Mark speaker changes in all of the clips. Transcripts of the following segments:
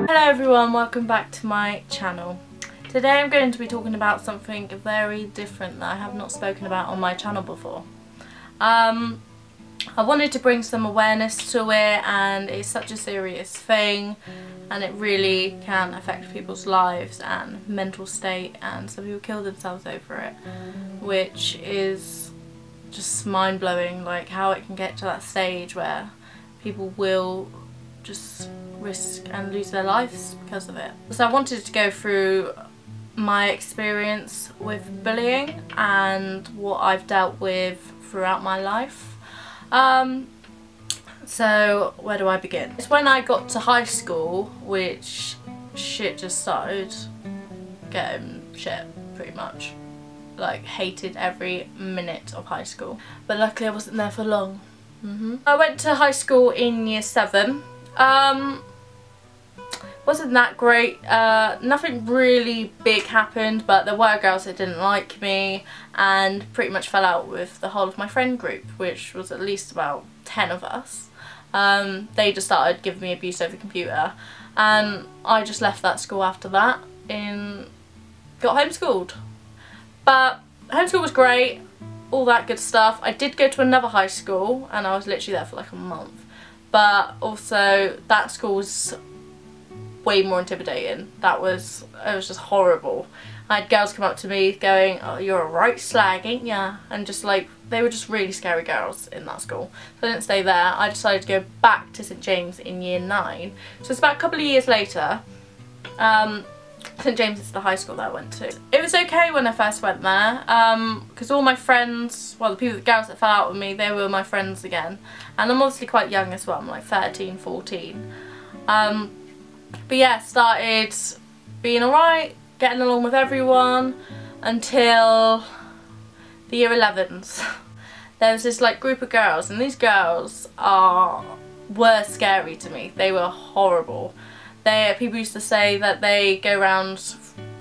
Speaker 1: Hello everyone, welcome back to my channel. Today I'm going to be talking about something very different that I have not spoken about on my channel before. I wanted to bring some awareness to it, and it's such a serious thing and it really can affect people's lives and mental state, and some people kill themselves over it, which is just mind-blowing, like how it can get to that stage where people will just risk and lose their lives because of it. So I wanted to go through my experience with bullying and what I've dealt with throughout my life. So where do I begin? It's when I got to high school, which shit just started getting shit pretty much. Like, hated every minute of high school. But luckily I wasn't there for long. I went to high school in year 7. Wasn't that great. Nothing really big happened, but there were girls that didn't like me and pretty much fell out with the whole of my friend group, which was at least about 10 of us. They just started giving me abuse over the computer, and I just left that school after that and got homeschooled. But homeschool was great, all that good stuff. I did go to another high school and I was literally there for like a month. But also that school was way more intimidating. It was just horrible. I had girls come up to me going, "Oh, you're a right slag, ain't ya?" And just like, they were just really scary girls in that school. So I didn't stay there. I decided to go back to St James in year 9. So it's about a couple of years later. St James is the high school that I went to. It was okay when I first went there, because all my friends, well, the girls that fell out with me, they were my friends again. And I'm obviously quite young as well, I'm like 13, 14. But yeah, started being alright, getting along with everyone, until the year 11s. There was this like group of girls, and these girls were scary to me. They were horrible. People used to say that they go around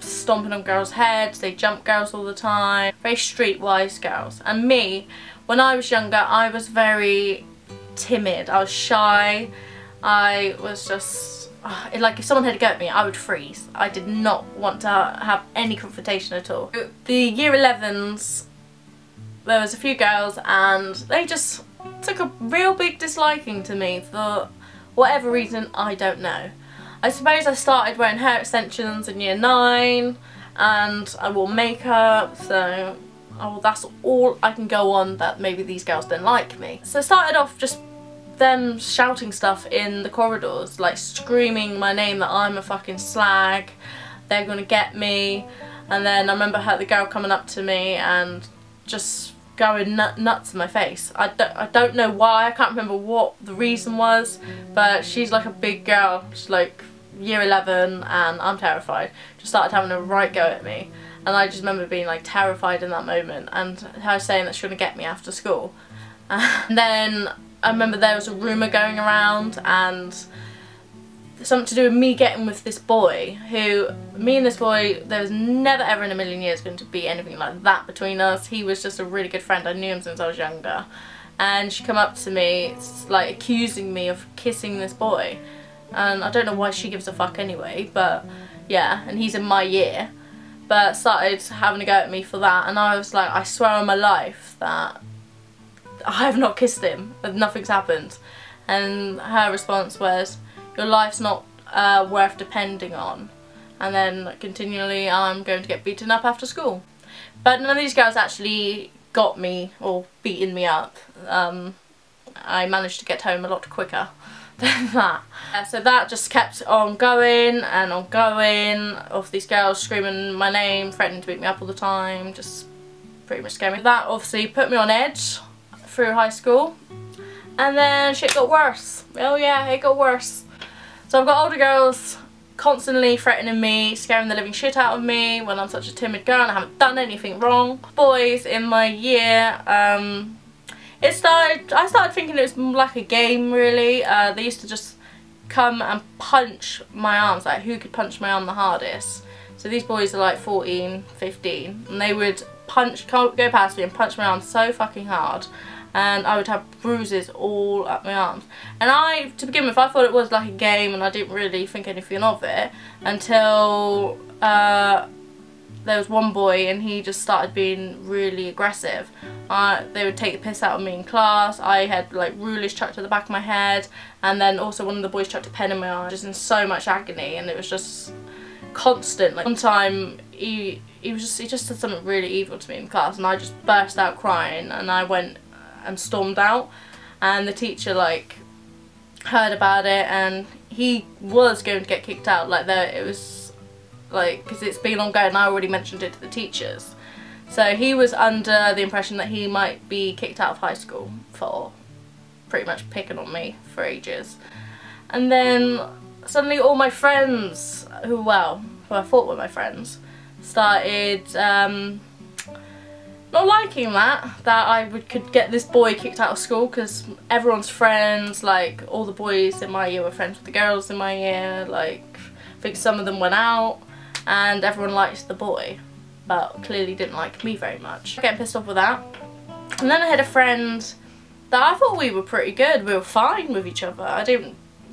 Speaker 1: stomping on girls' heads, they jump girls all the time. Very streetwise girls. And me, when I was younger, I was very timid. I was shy. I was just, like, if someone had to go at me, I would freeze. I did not want to have any confrontation at all. The year 11s, there was a few girls and they just took a real big disliking to me for whatever reason, I don't know. I suppose I started wearing hair extensions in year 9 and I wore makeup, so that's all I can go on that maybe these girls didn't like me. So I started off just them shouting stuff in the corridors, like screaming my name that I'm a fucking slag, they're gonna get me. And then I remember the girl coming up to me and just going nuts in my face. I don't know why, I can't remember what the reason was, but she's like a big girl, she's like year 11 and I'm terrified. Just started having a right go at me, and I just remember being like terrified in that moment, and her saying that she was going to get me after school. And then I remember there was a rumour going around, and something to do with me getting with this boy, me and this boy, there was never ever in a million years going to be anything like that between us. He was just a really good friend. I knew him since I was younger, and she come up to me like accusing me of kissing this boy, and I don't know why she gives a fuck anyway, but yeah, and he's in my year. But started having a go at me for that, and I was like, I swear on my life that I have not kissed him, that nothing's happened. And her response was, your life's not worth depending on. And then continually, I'm going to get beaten up after school. But none of these girls actually got me or beaten me up. I managed to get home a lot quicker than that. So that just kept on going and on going, of these girls screaming my name, threatening to beat me up all the time, just pretty much scared me. That obviously put me on edge through high school, and then shit got worse. Oh yeah, it got worse. So I've got older girls constantly threatening me, scaring the living shit out of me when I'm such a timid girl and I haven't done anything wrong. Boys in my year, I started thinking it was like a game, really. They used to just come and punch my arms, like who could punch my arm the hardest. So these boys are like 14, 15, and they would go past me and punch my arm so fucking hard. and I would have bruises all up my arms. And to begin with, I thought it was like a game and I didn't really think anything of it until there was one boy and he just started being really aggressive. They would take the piss out of me in class. I had like rulers chucked to the back of my head, and then also one of the boys chucked a pen in my eye, just in so much agony, and it was just constant. Like one time he just said something really evil to me in class and I just burst out crying, and I went and stormed out, and the teacher like heard about it and he was going to get kicked out. Like it was like, because it's been ongoing, I already mentioned it to the teachers. So he was under the impression that he might be kicked out of high school for pretty much picking on me for ages. And then suddenly all my friends, who I thought were my friends, started not liking that I could get this boy kicked out of school, because everyone's friends, like all the boys in my year were friends with the girls in my year, like I think some of them went out and everyone liked the boy, but clearly didn't like me very much. Getting pissed off with that. And then I had a friend that I thought we were pretty good, we were fine with each other.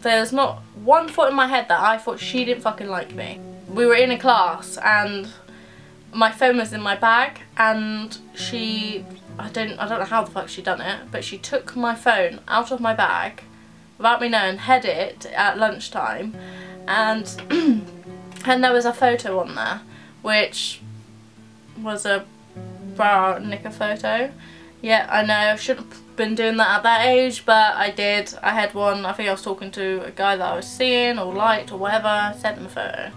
Speaker 1: There's not one thought in my head that I thought she didn't fucking like me. We were in a class and my phone was in my bag, and I don't know how the fuck she done it, but she took my phone out of my bag without me knowing, hid it at lunchtime, and and there was a photo on there which was a bra knicker photo. Yeah, I know I shouldn't have been doing that at that age, but I did. I had one. I think I was talking to a guy that I was seeing or liked or whatever, sent him a photo.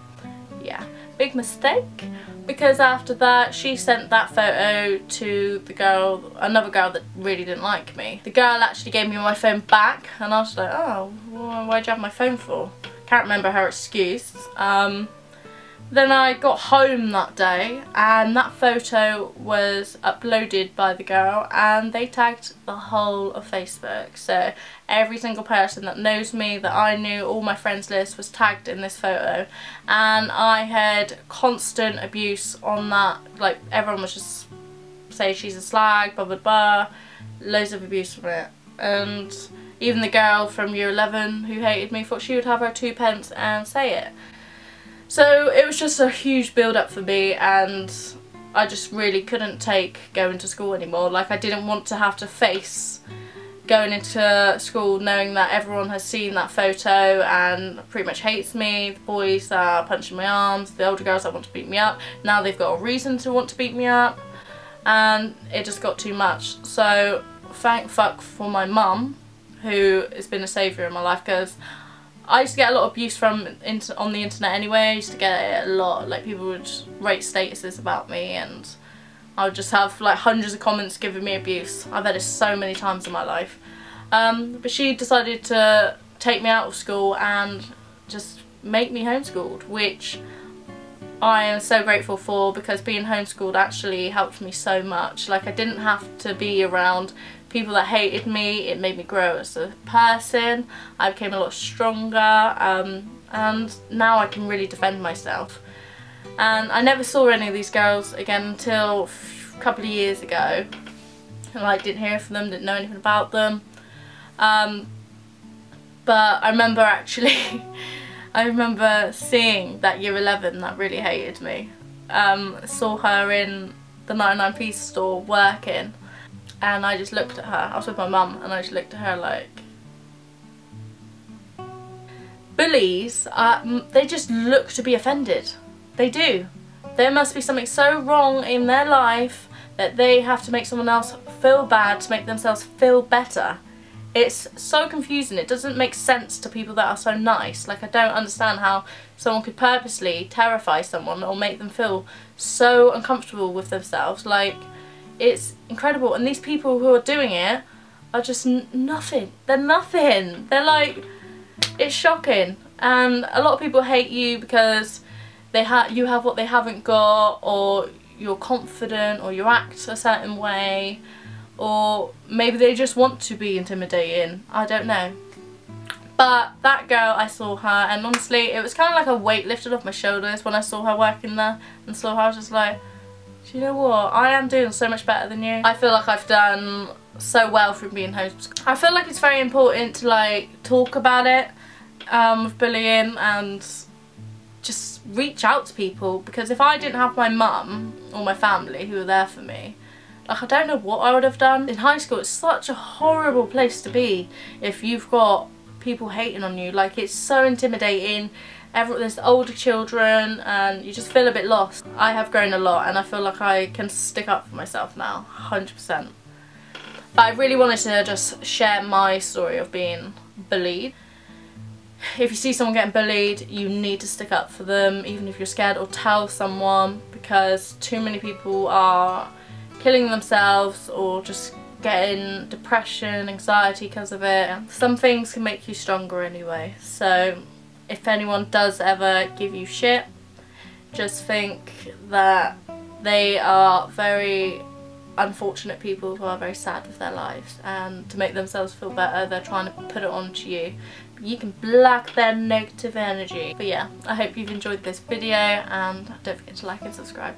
Speaker 1: Yeah, big mistake, because after that she sent that photo to the girl, another girl that really didn't like me. The girl actually gave me my phone back and I was like, oh, well, why'd you have my phone for? Can't remember her excuse. Then I got home that day and that photo was uploaded by the girl and they tagged the whole of Facebook. So every single person that knows me, that I knew, all my friends list was tagged in this photo, and I had constant abuse on that. Like everyone was just saying she's a slag, blah blah blah, loads of abuse from it. And even the girl from year 11 who hated me thought she would have her 2 pence and say it. So it was just a huge build up for me, and I just really couldn't take going to school anymore. Like I didn't want to have to face going into school knowing that everyone has seen that photo and pretty much hates me. The boys that are punching my arms, the older girls that want to beat me up, now they've got a reason to want to beat me up, and it just got too much. So thank fuck for my mum, who has been a saviour in my life, because I used to get a lot of abuse on the internet anyway. I used to get it a lot, like people would rate statuses about me and I would just have like hundreds of comments giving me abuse. I've had it so many times in my life. But she decided to take me out of school and just make me homeschooled, which I am so grateful for, because being homeschooled actually helped me so much. Like I didn't have to be around people that hated me. It made me grow as a person. I became a lot stronger, and now I can really defend myself. And I never saw any of these girls again until a couple of years ago, and I didn't hear from them, didn't know anything about them. But I remember actually I remember seeing that year 11 that really hated me. Saw her in the 99p store working, and I just looked at her. I was with my mum and I just looked at her like, bullies, they just look to be offended. They do. There must be something so wrong in their life that they have to make someone else feel bad to make themselves feel better. It's so confusing. It doesn't make sense to people that are so nice. Like I don't understand how someone could purposely terrify someone or make them feel so uncomfortable with themselves. Like, it's incredible, and these people who are doing it are just nothing. They're nothing. They're like, it's shocking. And a lot of people hate you because you have what they haven't got, or you're confident, or you act a certain way, or maybe they just want to be intimidating. I don't know. But that girl, I saw her, and honestly it was kind of like a weight lifted off my shoulders when I saw her working there and saw her. I was just like, Do you know what? I am doing so much better than you. I feel like I've done so well from being homeschooled. I feel like it's very important to like talk about it with bullying and just reach out to people, because if I didn't have my mum or my family who were there for me, like I don't know what I would have done. In high school it's such a horrible place to be if you've got people hating on you. Like it's so intimidating. There's older children and you just feel a bit lost. I have grown a lot and I feel like I can stick up for myself now, 100%. But I really wanted to just share my story of being bullied. If you see someone getting bullied, you need to stick up for them, even if you're scared, or tell someone, because too many people are killing themselves or just getting depression, anxiety because of it. Some things can make you stronger anyway, so if anyone does ever give you shit, just think that they are very unfortunate people who are very sad with their lives, and to make themselves feel better they're trying to put it onto you. You can block their negative energy. But yeah, I hope you've enjoyed this video and don't forget to like and subscribe.